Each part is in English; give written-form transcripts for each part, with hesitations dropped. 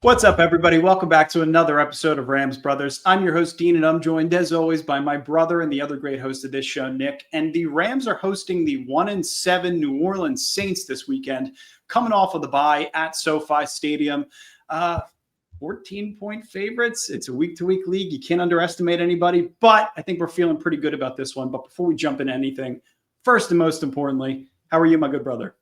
What's up, everybody? Welcome back to another episode of Rams Brothers. I'm your host, Dean, and I'm joined, as always, by my brother and the other great host of this show, Nick. And the Rams are hosting the 1-7 New Orleans Saints this weekend, coming off of the bye at SoFi Stadium. 14-point favorites. It's a week-to-week league. You can't underestimate anybody, but I think we're feeling pretty good about this one. But before we jump into anything, first and most importantly, how are you, my good brother?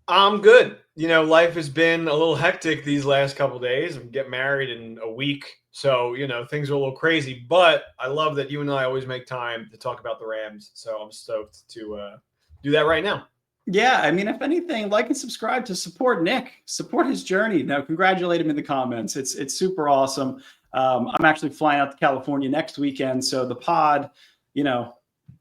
I'm good. Life has been a little hectic these last couple of days. I'm getting married in a week. So, things are a little crazy. But I love that you and I always make time to talk about the Rams. So I'm stoked to do that right now. Yeah, I mean, if anything, like and subscribe to support Nick, support his journey. Now, congratulate him in the comments. It's super awesome. I'm actually flying out to California next weekend. So the pod,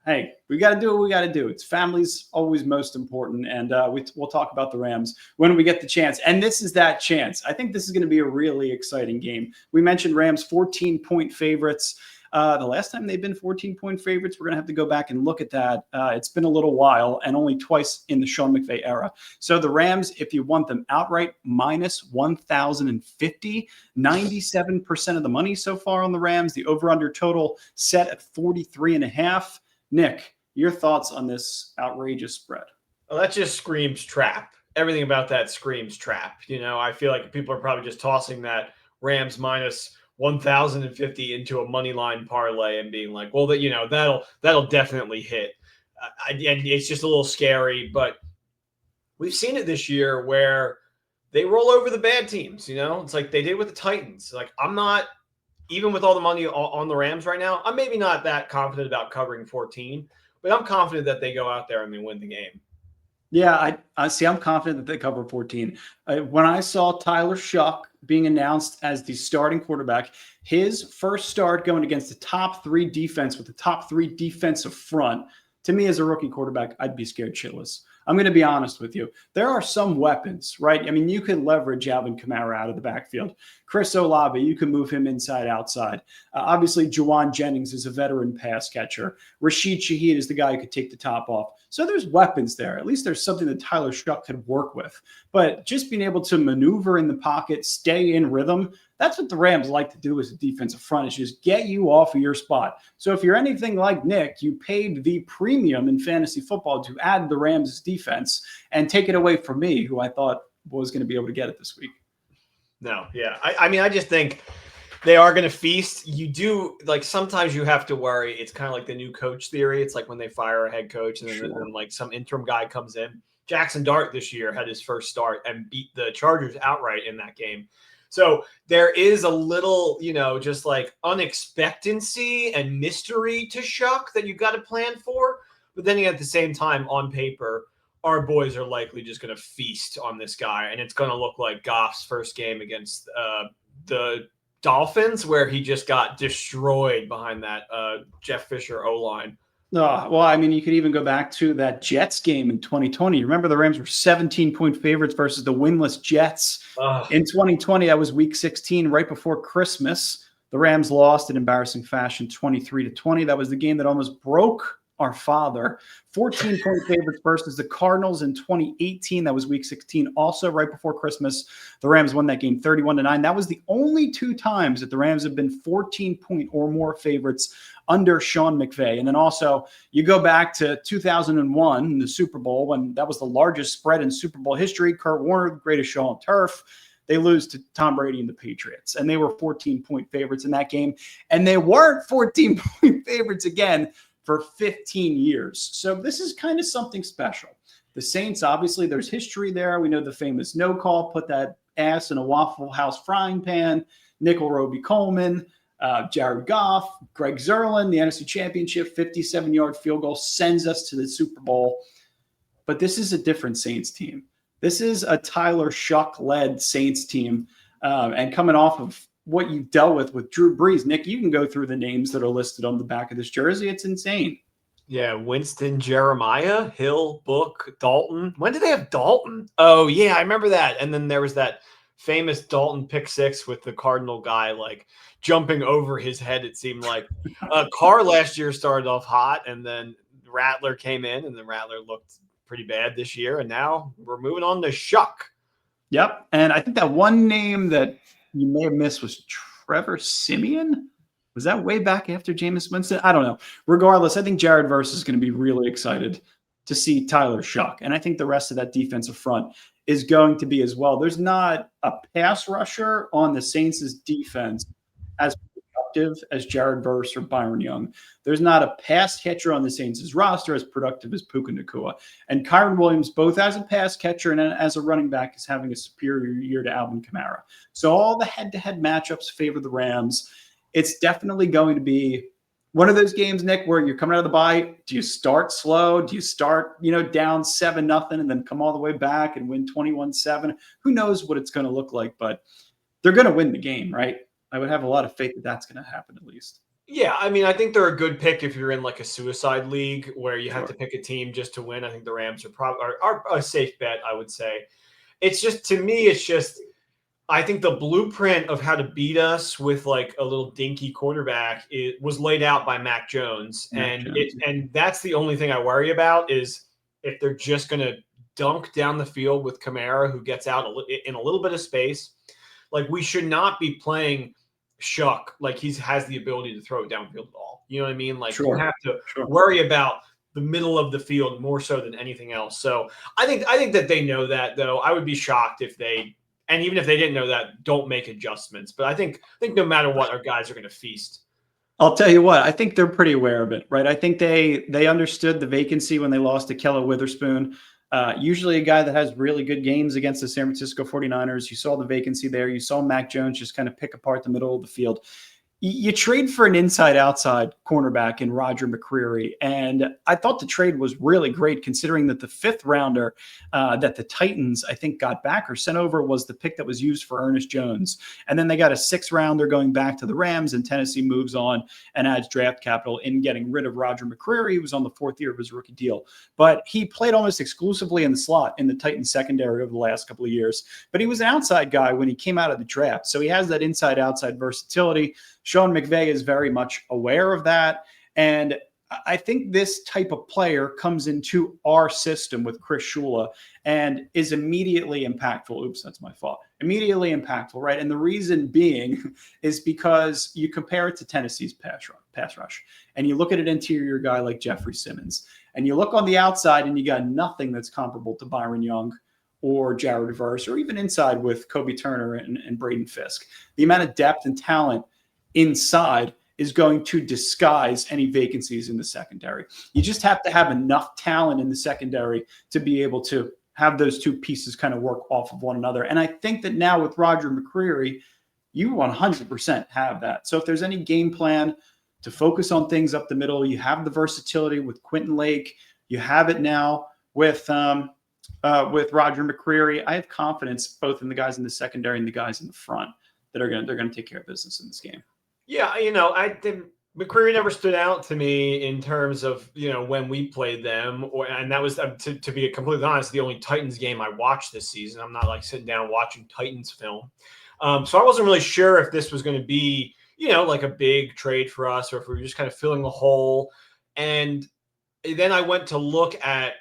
hey, we got to do what we got to do. It's family's always most important. And we'll talk about the Rams when we get the chance. And this is that chance. I think this is going to be a really exciting game. We mentioned Rams 14-point favorites. The last time they've been 14-point favorites, we're going to have to go back and look at that. It's been a little while and only twice in the Sean McVay era. So the Rams, if you want them outright, minus 1,050, 97% of the money so far on the Rams. The over-under total set at 43.5. Nick, your thoughts on this outrageous spread? Well, that just screams trap. Everything about that screams trap. I feel like people are probably just tossing that Rams minus 1,050 into a money line parlay and being like, well, that'll definitely hit. And it's just a little scary, but we've seen it this year where they roll over the bad teams. It's like they did with the Titans. Like, I'm not, even with all the money on the Rams right now, I'm maybe not that confident about covering 14, but I'm confident that they go out there and they win the game. Yeah, I see. I'm confident that they cover 14. When I saw Tyler Shuck being announced as the starting quarterback, his first start going against the top three defense with the top three defensive front, to me as a rookie quarterback, I'd be scared shitless. I'm going to be honest with you. There are some weapons, right? I mean, you can leverage Alvin Kamara out of the backfield. Chris Olave, you can move him inside, outside. Obviously, Juwan Jennings is a veteran pass catcher. Rashid Shaheed is the guy who could take the top off. So there's weapons there. At least there's something that Tyler Shuck could work with. But just being able to maneuver in the pocket, stay in rhythm, that's what the Rams like to do as a defensive front, is just get you off of your spot. So if you're anything like Nick, you paid the premium in fantasy football to add the Rams' defense and take it away from me, who I thought was going to be able to get it this week. No, yeah. I mean, I just think they are going to feast. You do, like, sometimes you have to worry. It's kind of like the new coach theory. It's like when they fire a head coach and then like some interim guy comes in. Jackson Dart this year had his first start and beat the Chargers outright in that game. So there is a little, just like unexpectancy and mystery to Shuck that you got to plan for. But then at the same time, on paper, our boys are likely just going to feast on this guy. And it's going to look like Goff's first game against the Dolphins, where he just got destroyed behind that Jeff Fisher O-line. Well, I mean, you could even go back to that Jets game in 2020. Remember, the Rams were 17-point favorites versus the winless Jets. In 2020, that was week 16, right before Christmas. The Rams lost in embarrassing fashion, 23-20. That was the game that almost broke our father. 14-point favorites versus the Cardinals in 2018. That was week 16, also right before Christmas. The Rams won that game 31-9. That was the only two times that the Rams have been 14-point or more favorites under Sean McVay. And then also you go back to 2001 in the Super Bowl, when that was the largest spread in Super Bowl history. Kurt Warner, the greatest show on turf. They lose to Tom Brady and the Patriots, and they were 14-point favorites in that game. And they weren't 14-point favorites again for 15 years. So this is kind of something special. The Saints, obviously, there's history there. We know the famous no call, put that ass in a Waffle House frying pan, Nickel Roby Coleman, Jared Goff, Greg Zerlin, the NFC Championship, 57-yard field goal sends us to the Super Bowl. But this is a different Saints team. This is a Tyler Shuck-led Saints team. And coming off of what you dealt with Drew Brees, Nick, you can go through the names that are listed on the back of this jersey. It's insane. Yeah, Winston, Jeremiah, Hill, Book, Dalton. When did they have Dalton? Oh, yeah, I remember that. And then there was that famous Dalton pick six with the Cardinal guy, like, jumping over his head, it seemed like. Carr last year started off hot, and then Rattler came in, and then Rattler looked pretty bad this year. And now we're moving on to Shuck. Yep. And I think that one name that you may have missed was Trevor Simeon. Was that way back after Jameis Winston? I don't know. Regardless, I think Jared Verse is going to be really excited to see Tyler Shuck. And I think the rest of that defensive front is going to be as well. There's not a pass rusher on the Saints' defense as productive as Jared Verse or Byron Young. There's not a pass catcher on the Saints' roster as productive as Puka Nacua. And Kyron Williams, both as a pass catcher and as a running back, is having a superior year to Alvin Kamara. So all the head-to-head matchups favor the Rams. It's definitely going to be one of those games, Nick, where you're coming out of the bye. Do you start slow? Do you start, down 7-0 and then come all the way back and win 21-7? Who knows what it's going to look like, but they're going to win the game, right? I would have a lot of faith that that's going to happen at least. Yeah, I mean, I think they're a good pick if you're in like a suicide league where you have to pick a team just to win. I think the Rams are a safe bet, I would say. It's just, to me, I think the blueprint of how to beat us with like a little dinky quarterback was laid out by Mac Jones. And that's the only thing I worry about is if they're just going to dunk down the field with Kamara, who gets out in a little bit of space. Like, we should not be playing Shuck like he has the ability to throw it downfield at all. You know what I mean? Like, you have to worry about the middle of the field more so than anything else. So I think that they know that, though. I would be shocked if they, and even if they didn't know that, don't make adjustments. But I think no matter what, our guys are going to feast. I'll tell you what, I think they're pretty aware of it, right? I think they understood the vacancy when they lost to Kelly Witherspoon. Usually a guy that has really good games against the San Francisco 49ers. You saw the vacancy there. You saw Mac Jones just kind of pick apart the middle of the field. You trade for an inside-outside cornerback in Roger McCreary, and I thought the trade was really great considering that the fifth rounder that the Titans, I think, got back or sent over was the pick that was used for Ernest Jones. And then they got a sixth rounder going back to the Rams, and Tennessee moves on and adds draft capital in getting rid of Roger McCreary, who was on the fourth year of his rookie deal. But he played almost exclusively in the slot in the Titans secondary over the last couple of years. But he was an outside guy when he came out of the draft. So he has that inside-outside versatility. Sean McVay is very much aware of that. And I think this type of player comes into our system with Chris Shula and is immediately impactful. Oops, that's my fault. Immediately impactful, right? And the reason being is because you compare it to Tennessee's pass rush, and you look at an interior guy like Jeffrey Simmons, and you look on the outside and you got nothing that's comparable to Byron Young or Jared Verse, or even inside with Kobe Turner and Braden Fisk. The amount of depth and talent inside is going to disguise any vacancies in the secondary. You just have to have enough talent in the secondary to be able to have those two pieces kind of work off of one another. And I think that now with Roger McCreary, you 100% have that. So if there's any game plan to focus on things up the middle, you have the versatility with Quentin Lake. You have it now with Roger McCreary. I have confidence both in the guys in the secondary and the guys in the front that they're going to take care of business in this game. Yeah, I think McCreary never stood out to me in terms of, when we played them. And that was, to be completely honest, the only Titans game I watched this season. I'm not like sitting down watching Titans film. So I wasn't really sure if this was going to be, like a big trade for us or if we were just kind of filling the hole. And then I went to look at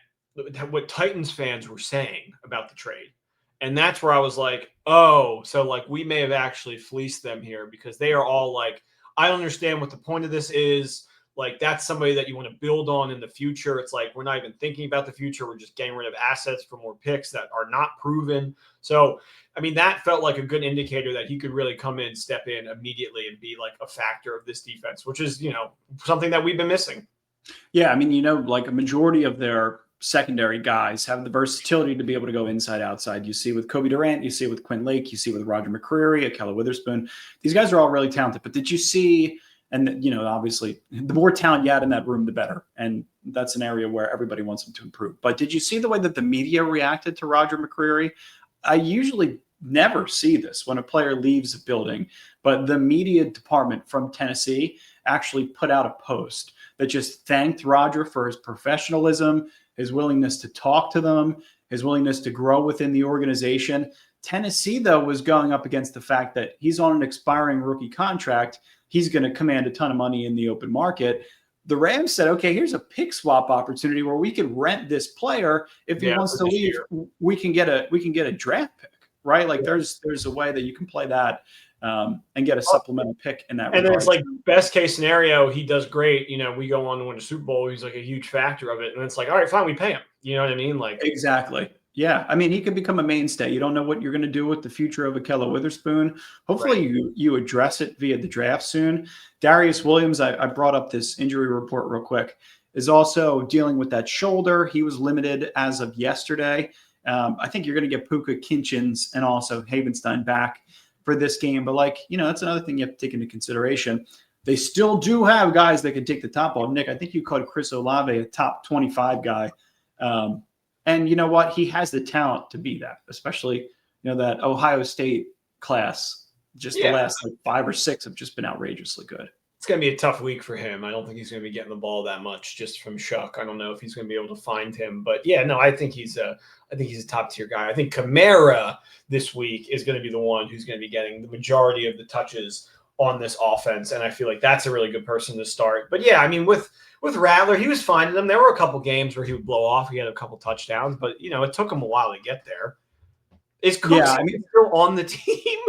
what Titans fans were saying about the trade. And that's where I was like, oh, so like we may have actually fleeced them here because they are all like, I don't understand what the point of this is. Like, that's somebody that you want to build on in the future. It's like, we're not even thinking about the future. We're just getting rid of assets for more picks that are not proven. So, I mean, that felt like a good indicator that he could really come in, step in immediately and be like a factor of this defense, which is, something that we've been missing. Yeah. I mean, like a majority of their secondary guys have the versatility to be able to go inside, outside. You see with Kobe Durant, you see with Quinn Lake, you see with Roger McCreary, Kelly Witherspoon. These guys are all really talented. But did you see, and obviously the more talent you had in that room, the better. And that's an area where everybody wants them to improve. But did you see the way that the media reacted to Roger McCreary? I usually never see this when a player leaves a building, but the media department from Tennessee actually put out a post that just thanked Roger for his professionalism, his willingness to talk to them, his willingness to grow within the organization. Tennessee, though, was going up against the fact that he's on an expiring rookie contract. He's going to command a ton of money in the open market. The Rams said, okay, here's a pick swap opportunity where we could rent this player. If he wants to leave, we can get a draft pick. right? Like there's a way that you can play that and get a supplemental pick in that And regard. then it's like best case scenario, he does great. We go on to win a Super Bowl. He's like a huge factor of it. And it's like, all right, fine, we pay him. You know what I mean? Like exactly. Yeah. I mean, he could become a mainstay. You don't know what you're going to do with the future of Ahkello Witherspoon. Hopefully you address it via the draft soon. Darius Williams, I brought up this injury report real quick, is also dealing with that shoulder. He was limited as of yesterday. I think you're going to get Puka Kinchins and also Havenstein back for this game. But that's another thing you have to take into consideration. They still do have guys that can take the top off. Nick, I think you called Chris Olave a top 25 guy. And you know what? He has the talent to be that, especially, that Ohio State class. Just the last 5 or 6 have just been outrageously good. It's going to be a tough week for him. I don't think he's going to be getting the ball that much just from Shuck. I don't know if he's going to be able to find him, but I think he's a top tier guy. I think Kamara this week is going to be the one who's going to be getting the majority of the touches on this offense. And I feel like that's a really good person to start. But yeah, I mean, with Rattler, he was finding them. There were a couple games where he would blow off. He had a couple touchdowns, but it took him a while to get there. Is Cooks still on the team?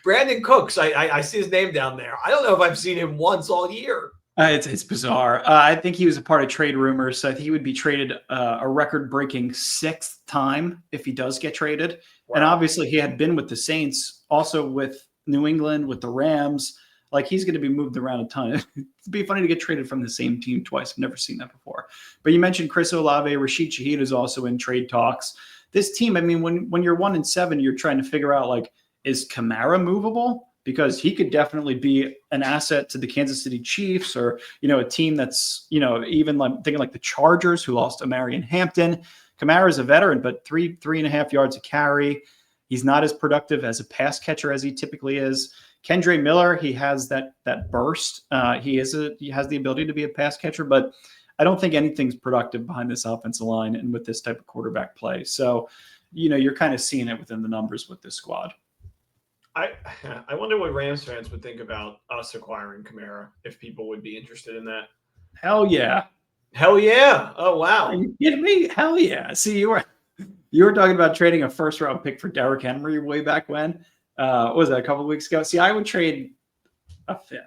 Brandon Cooks, I see his name down there. I don't know if I've seen him once all year. It's bizarre. I think he was a part of trade rumors, so I think he would be traded a record-breaking 6th time if he does get traded. Wow. And obviously he had been with the Saints, also with New England, with the Rams. Like, he's going to be moved around a ton. It'd be funny to get traded from the same team twice. I've never seen that before. But you mentioned Chris Olave. Rashid Shaheed is also in trade talks. This team, I mean, when you're 1-7, you're trying to figure out, is Kamara movable? Because he could definitely be an asset to the Kansas City Chiefs or, a team that's, even thinking like the Chargers, who lost Amarian Hampton. Kamara is a veteran, but 3.5 yards a carry. He's not as productive as a pass catcher as he typically is. Kendre Miller, he has that burst. He has the ability to be a pass catcher, but I don't think anything's productive behind this offensive line and with this type of quarterback play. So, you're kind of seeing it within the numbers with this squad. I wonder what Rams fans would think about us acquiring Kamara, if people would be interested in that. Hell yeah. Hell yeah. Oh, wow. Are you kidding me? Hell yeah. See, you were talking about trading a 1st-round pick for Derrick Henry way back when. What was that, a couple of weeks ago? See, I would trade a 5th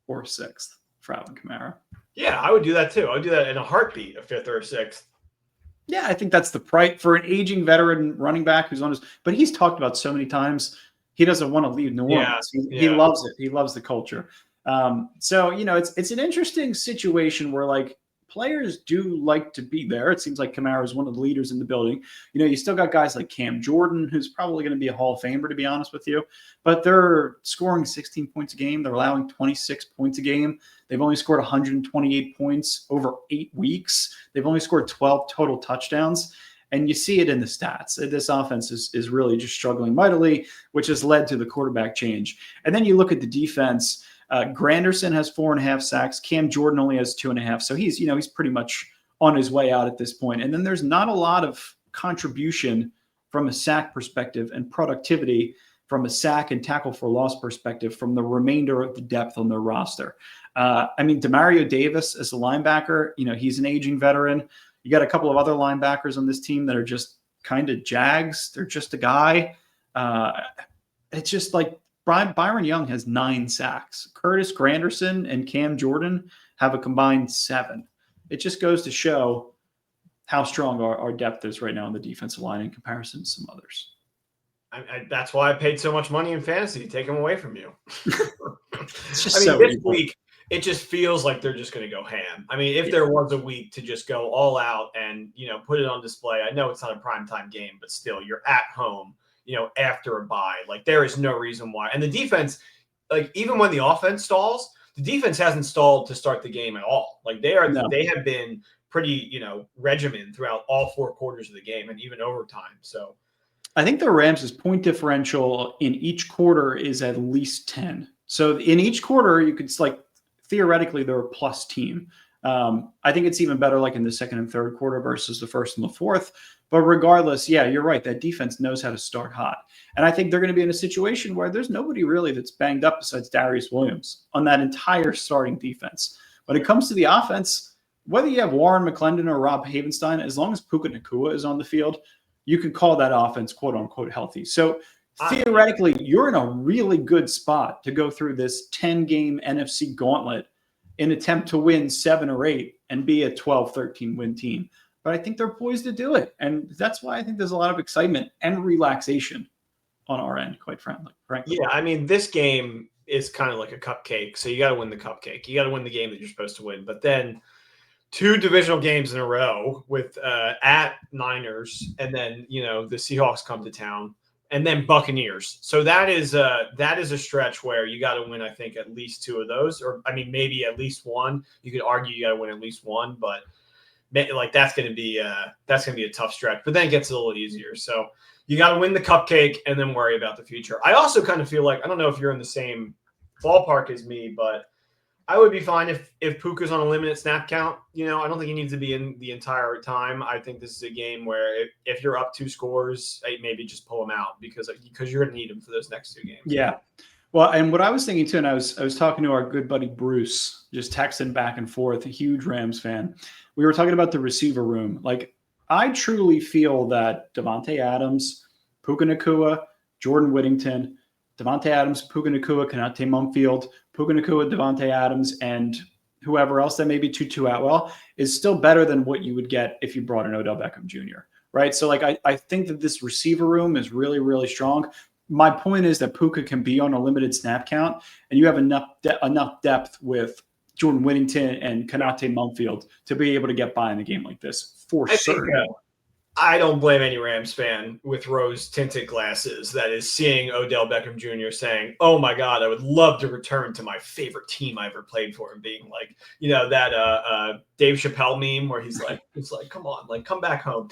or 6th for Alvin Kamara. Yeah, I would do that too. I would do that in a heartbeat, a 5th or a 6th. Yeah, I think that's the price for an aging veteran running back who's on his. But he's talked about so many times he doesn't want to leave New Orleans. He loves it. He loves the culture. So it's an interesting situation where players do like to be there. It seems like Kamara is one of the leaders in the building. You still got guys like Cam Jordan, who's probably going to be a Hall of Famer, to be honest with you. But they're scoring 16 points a game. They're allowing 26 points a game. They've only scored 128 points over 8 weeks. They've only scored 12 total touchdowns. And you see it in the stats. This offense is really just struggling mightily, which has led to the quarterback change. And then you look at the defense. Granderson has 4.5 sacks. Cam Jordan only has 2.5. So he's pretty much on his way out at this point. And then there's not a lot of contribution from a sack perspective and productivity from a sack and tackle for loss perspective from the remainder of the depth on their roster. Demario Davis as a linebacker, he's an aging veteran. You got a couple of other linebackers on this team that are just kind of jags. They're just a guy. It's just like Byron Young has 9 sacks. Curtis Granderson and Cam Jordan have a combined 7. It just goes to show how strong our depth is right now in the defensive line in comparison to some others. That's why I paid so much money in fantasy to take them away from you. It's just this week, it just feels like they're just going to go ham. If there was a week to just go all out and, put it on display, I know it's not a primetime game, but still, you're at home, after a bye. There is no reason why. And the defense, even when the offense stalls, the defense hasn't stalled to start the game at all. They have been pretty, regimented throughout all 4 quarters of the game and even overtime. So I think the Rams' point differential in each quarter is at least 10. So in each quarter, you could theoretically they're a plus team. I think it's even better in the 2nd and 3rd quarter versus the 1st and the 4th. But regardless, yeah, you're right. That defense knows how to start hot. And I think they're going to be in a situation where there's nobody really that's banged up besides Darius Williams on that entire starting defense. When it comes to the offense, whether you have Warren McClendon or Rob Havenstein, as long as Puka Nacua is on the field, you can call that offense quote unquote healthy. So theoretically, you're in a really good spot to go through this 10-game NFC gauntlet and attempt to win 7 or 8 and be a 12, 13 win team. But I think they're poised to do it. And that's why I think there's a lot of excitement and relaxation on our end, quite frankly. Yeah, I mean, this game is kind of like a cupcake. So you got to win the cupcake. You got to win the game that you're supposed to win. But then 2 divisional games in a row with at Niners, and then, the Seahawks come to town, and then Buccaneers. So that is a stretch where you got to win, I think, at least 2 of those, or I mean, maybe at least 1. You could argue you got to win at least 1, but like that's going to be a tough stretch. But then it gets a little easier. So you got to win the cupcake and then worry about the future. I also kind of feel like, I don't know if you're in the same ballpark as me, but I would be fine if Puka's on a limited snap count. I don't think he needs to be in the entire time. I think this is a game where if you're up 2 scores, maybe just pull him out because you're going to need him for those next 2 games. Yeah. Well, and what I was thinking too, and I was talking to our good buddy Bruce, just texting back and forth, a huge Rams fan. We were talking about the receiver room. Like, I truly feel that Devontae Adams, Puka Nacua, Jordan Whittington, Devontae Adams, Puka Nacua, Konate Mumfield, Puka Nacua, Devontae Adams, and whoever else that may be Tutu Atwell is still better than what you would get if you brought in Odell Beckham Jr., right? So, like, I think that this receiver room is really, really strong. My point is that Puka can be on a limited snap count, and you have enough depth with Jordan Whittington and Konate Mumfield to be able to get by in a game like this for sure. I don't blame any Rams fan with rose-tinted glasses that is seeing Odell Beckham Jr. saying, "Oh my God, I would love to return to my favorite team I ever played for," and being like, that Dave Chappelle meme where he's like, "It's like, come on, like, come back home."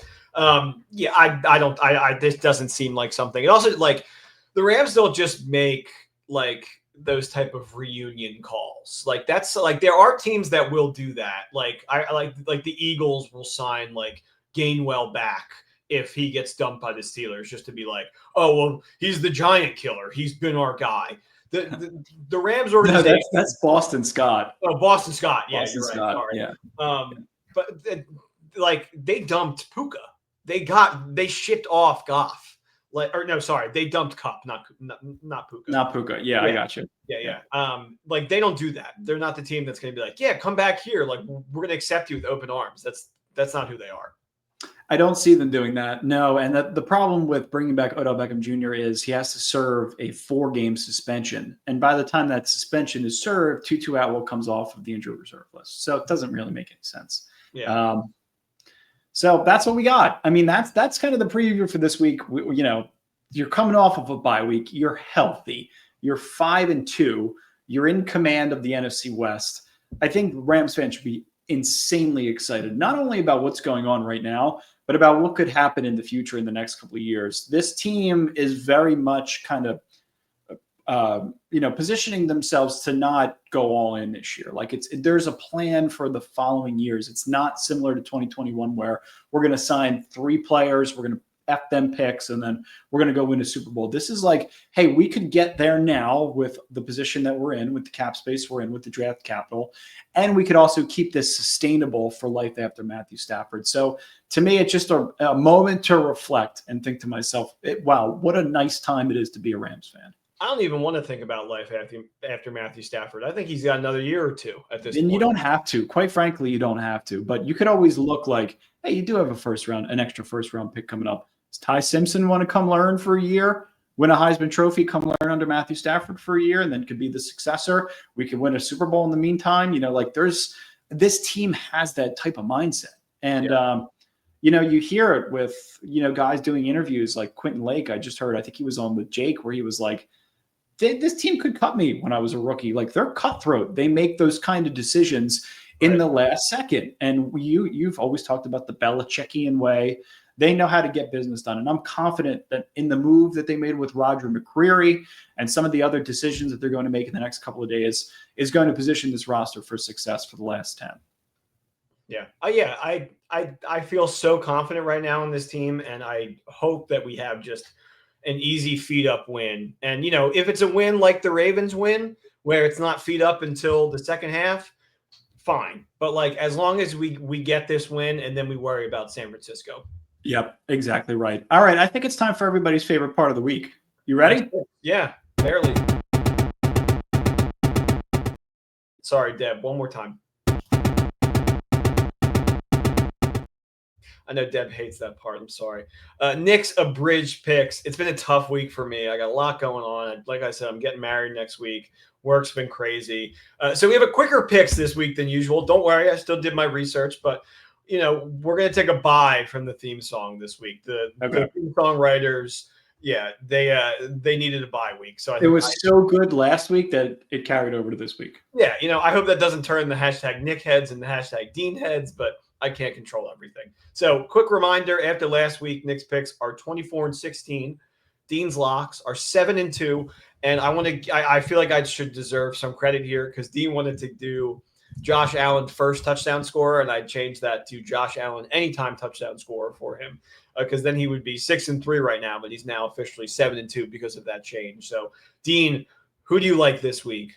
This doesn't seem like something. And also, like, the Rams don't just make like those type of reunion calls. Like, that's like, there are teams that will do that. Like, I like the Eagles will sign like Gainwell back if he gets dumped by the Steelers, just to be like, "Oh, well, he's the giant killer. He's been our guy." The Rams organization. No, that's Boston Scott. Oh, Boston Scott. Yeah, Boston you're right. Scott. Sorry. Yeah. But like, they dumped Puka. They shipped off Goff. They dumped Cup, not Puka. Not Puka. Yeah, I got you. Yeah. Like, they don't do that. They're not the team that's going to be like, "Yeah, come back here. Like, we're going to accept you with open arms." That's not who they are. I don't see them doing that. No, and the problem with bringing back Odell Beckham Jr. is he has to serve a 4-game suspension, and by the time that suspension is served, Tutu Atwell comes off of the injured reserve list, so it doesn't really make any sense. Yeah. So that's what we got. I mean, that's kind of the preview for this week. You're coming off of a bye week. You're healthy. You're 5-2. You're in command of the NFC West. I think Rams fans should be insanely excited, not only about what's going on right now, but about what could happen in the future in the next couple of years. This team is very much kind of, positioning themselves to not go all in this year. Like, there's a plan for the following years. It's not similar to 2021 where we're going to sign 3 players, we're going to F them picks, and then we're going to go win a Super Bowl. This is like, hey, we could get there now with the position that we're in, with the cap space we're in, with the draft capital, and we could also keep this sustainable for life after Matthew Stafford. So to me, it's just a moment to reflect and think to myself, wow, what a nice time it is to be a Rams fan. I don't even want to think about life after Matthew Stafford. I think he's got another year or 2 at this point. And you don't have to. Quite frankly, you don't have to. But you could always look like, hey, you do have an extra first-round pick coming up. Does Ty Simpson want to come learn for a year, win a Heisman Trophy, come learn under Matthew Stafford for a year, and then could be the successor? We could win a Super Bowl in the meantime. This team has that type of mindset. And, you hear it with, guys doing interviews like Quentin Lake. I just heard, I think he was on with Jake, where he was like, this team could cut me when I was a rookie. Like, they're cutthroat. They make those kind of decisions in the last second. And you've always talked about the Belichickian way. They know how to get business done. And I'm confident that in the move that they made with Roger McCreary and some of the other decisions that they're going to make in the next couple of days is going to position this roster for success for the last 10. Yeah. I feel so confident right now in this team, and I hope that we have just an easy feed up win. And, if it's a win like the Ravens win, where it's not feed up until the second half, fine. But like, as long as we get this win, and then we worry about San Francisco. Yep, exactly right. All right, I think it's time for everybody's favorite part of the week. You ready? Yeah, barely. Sorry, Deb. One more time. I know Deb hates that part. I'm sorry. Nick's abridged picks. It's been a tough week for me. I got a lot going on. Like I said, I'm getting married next week. Work's been crazy. So we have a quicker picks this week than usual. Don't worry. I still did my research, but we're going to take a bye from the theme song this week. The theme song writers, they needed a bye week. So it was so good last week that it carried over to this week. Yeah. I hope that doesn't turn the hashtag Nick heads and the hashtag Dean heads, but I can't control everything. So quick reminder, after last week, Nick's picks are 24-16. Dean's locks are 7-2. And I feel like I should deserve some credit here because Dean wanted to do Josh Allen first touchdown scorer, and I changed that to Josh Allen anytime touchdown scorer for him because then he would be 6-3 right now, but he's now officially 7-2 because of that change. So, Dean, who do you like this week?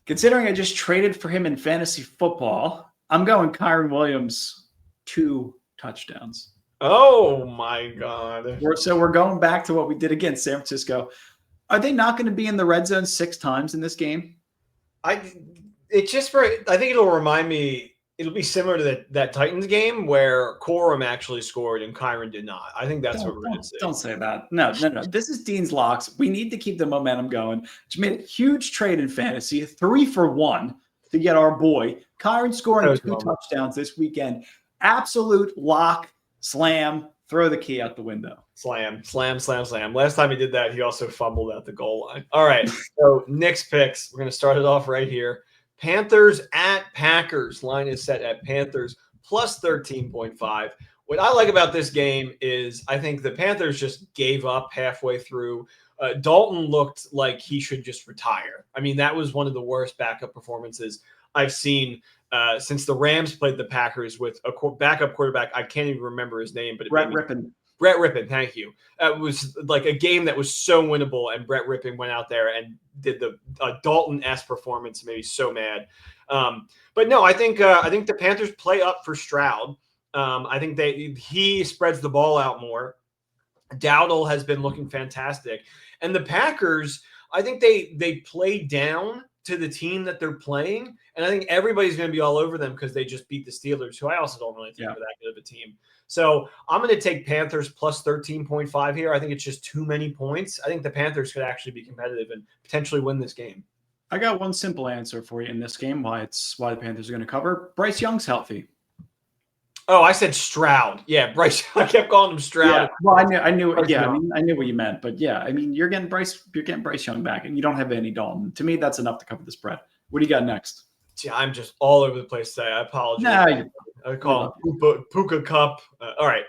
Considering I just traded for him in fantasy football, I'm going Kyren Williams 2 touchdowns. Oh, my God. So we're going back to what we did against San Francisco. Are they not going to be in the red zone 6 times in this game? I think it'll remind me, it'll be similar to that Titans game where Corum actually scored and Kyren did not. I think that's what we're going to see. Don't say that. No. This is Dean's locks. We need to keep the momentum going. Just made a huge trade in fantasy, 3-for-1 to get our boy. Kyren scoring 2 touchdowns this weekend. Absolute lock, slam, throw the key out the window. Slam. Last time he did that, he also fumbled at the goal line. All right, so Nick's picks. We're going to start it off right here. Panthers at Packers. Line is set at Panthers plus 13.5. What I like about this game is I think the Panthers just gave up halfway through. Dalton looked like he should just retire. I mean, that was one of the worst backup performances I've seen since the Rams played the Packers with a backup quarterback. I can't even remember his name, but Brett Rippon. Brett Rippon, thank you. It was like a game that was so winnable, and Brett Rippon went out there and did the Dalton-esque performance. Made me so mad. But no, I think the Panthers play up for Stroud. I think he spreads the ball out more. Dowdle has been looking fantastic, and the Packers, I think they play down to the team that they're playing, and I think everybody's going to be all over them because they just beat the Steelers, who I also don't really think are that good of a team. So I'm going to take Panthers plus 13.5 here. I think it's just too many points. I think the Panthers could actually be competitive and potentially win this game. I got one simple answer for you in this game, why the Panthers are going to cover. Bryce Young's healthy. Oh, I said Stroud. Yeah, Bryce. I kept calling him Stroud. Yeah. Well, I knew. Yeah, I knew what you meant. But yeah, I mean, you're getting Bryce Young back, and you don't have any Dalton. To me, that's enough to cover the spread. What do you got next? Yeah, I'm just all over the place today. I apologize. I call him Puka Cup. All right,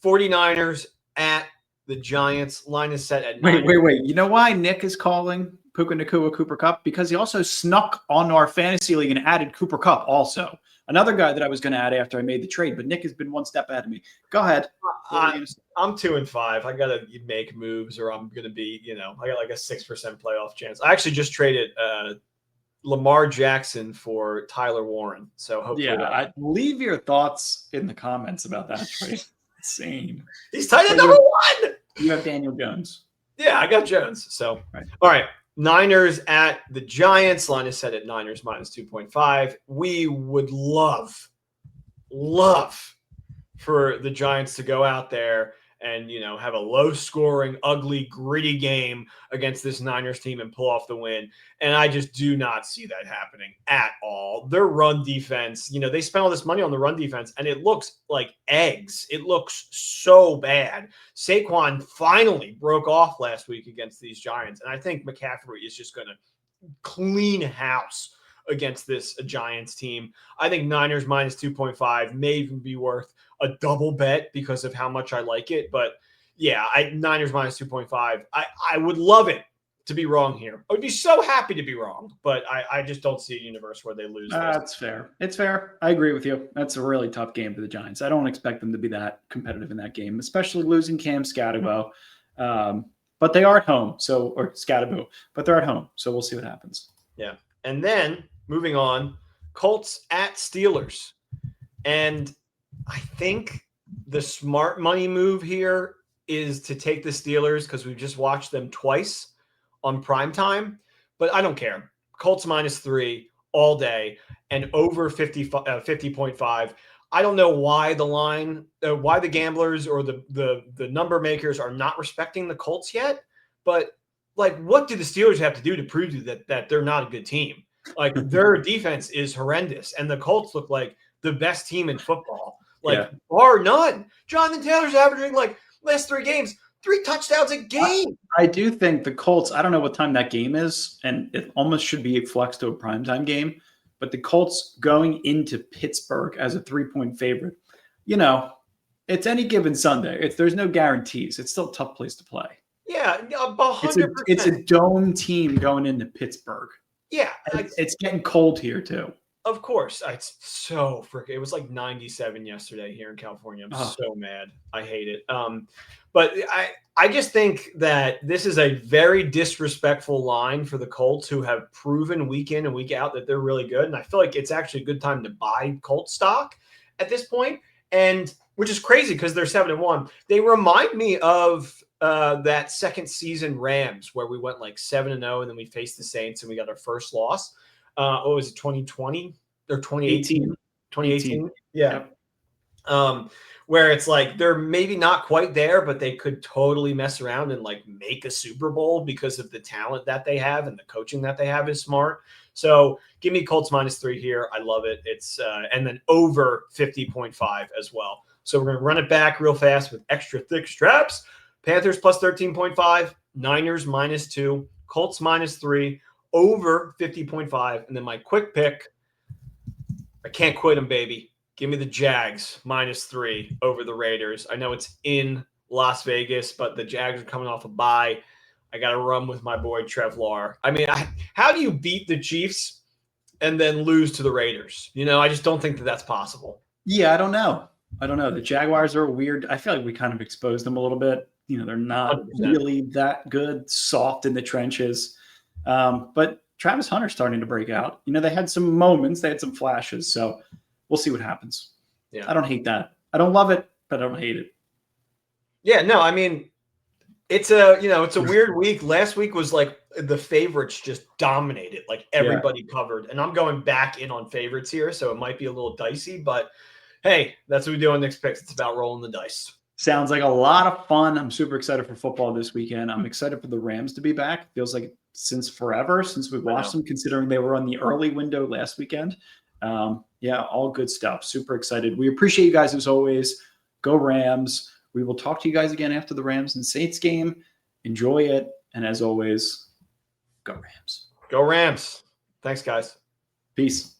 49ers at the Giants. Line is set at 9. Wait. You know why Nick is calling Puka Nacua Cooper Cup? Because he also snuck on our fantasy league and added Cooper Cup also. Another guy that I was going to add after I made the trade, but Nick has been one step ahead of me. Go ahead. I'm 2-5. I got to make moves or I'm going to be, I got like a 6% playoff chance. I actually just traded Lamar Jackson for Tyler Warren. So hopefully. Yeah, leave your thoughts in the comments about that trade. Insane. He's tight end number 1. You have Daniel Jones. Yeah, I got Jones. So, All right. Niners at the Giants. Line is set at Niners minus 2.5. We would love for the Giants to go out there and, have a low-scoring, ugly, gritty game against this Niners team and pull off the win. And I just do not see that happening at all. Their run defense, they spent all this money on the run defense, and it looks like eggs. It looks so bad. Saquon finally broke off last week against these Giants, and I think McCaffrey is just going to clean house against this Giants team. I think Niners minus 2.5 may even be worth a double bet because of how much I like it. But yeah, Niners minus 2.5. I would love it to be wrong here. I would be so happy to be wrong, but I just don't see a universe where they lose. That's fair. It's fair. I agree with you. That's a really tough game for the Giants. I don't expect them to be that competitive in that game, especially losing Cam Scatterbo. But they are at home, or Scatterbo, but they're at home. So we'll see what happens. Yeah. And then moving on, Colts at Steelers. And I think the smart money move here is to take the Steelers because we've just watched them twice on primetime, but I don't care. Colts -3 all day and over 50.5. I don't know why the line, why the gamblers or the number makers are not respecting the Colts yet. But like, what do the Steelers have to do to prove to you that they're not a good team? Like, their defense is horrendous, and the Colts look like the best team in football. Like, bar none. Jonathan Taylor's averaging like last 3 games 3 touchdowns a game. I do think the Colts, I don't know what time that game is, and it almost should be flexed to a primetime game, but the Colts going into Pittsburgh as a 3-point favorite, it's any given Sunday. There's no guarantees. It's still a tough place to play. Yeah, 100%. It's a dome team going into Pittsburgh. Yeah. It's getting cold here, too. Of course. It's so freaking. It was like 97 yesterday here in California. I'm so mad. I hate it. But I just think that this is a very disrespectful line for the Colts, who have proven week in and week out that they're really good. And I feel like it's actually a good time to buy Colts stock at this point, and which is crazy because they're 7-1. They remind me of that second season Rams where we went like 7-0 and then we faced the Saints and we got our first loss. What was it, 2020 or 2018? 2018. Yeah. Yep. Where it's like they're maybe not quite there, but they could totally mess around and like make a Super Bowl because of the talent that they have and the coaching that they have is smart. So give me Colts -3 here. I love it. It's and then over 50.5 as well. So we're going to run it back real fast with extra thick straps. Panthers +13.5, Niners -2, Colts -3, over 50.5. And then my quick pick, I can't quit them, baby. Give me the Jags -3 over the Raiders. I know it's in Las Vegas, but the Jags are coming off a bye. I got to run with my boy Trev Lar. I mean, how do you beat the Chiefs and then lose to the Raiders? I just don't think that that's possible. Yeah, I don't know. The Jaguars are weird. I feel like we kind of exposed them a little bit. They're not 100%. Really that good, soft in the trenches. But Travis Hunter's starting to break out. They had some moments. They had some flashes. So we'll see what happens. Yeah, I don't hate that. I don't love it, but I don't hate it. Yeah, no, I mean, it's a weird week. Last week was like the favorites just dominated. Like everybody covered. And I'm going back in on favorites here, so it might be a little dicey, but hey, that's what we do on Next Picks. It's about rolling the dice. Sounds like a lot of fun. I'm super excited for football this weekend. I'm excited for the Rams to be back. Feels like since forever since we watched them, considering they were on the early window last weekend. Yeah, all good stuff. Super excited. We appreciate you guys as always. Go Rams. We will talk to you guys again after the Rams and Saints game. Enjoy it. And as always, go Rams. Go Rams. Thanks, guys. Peace.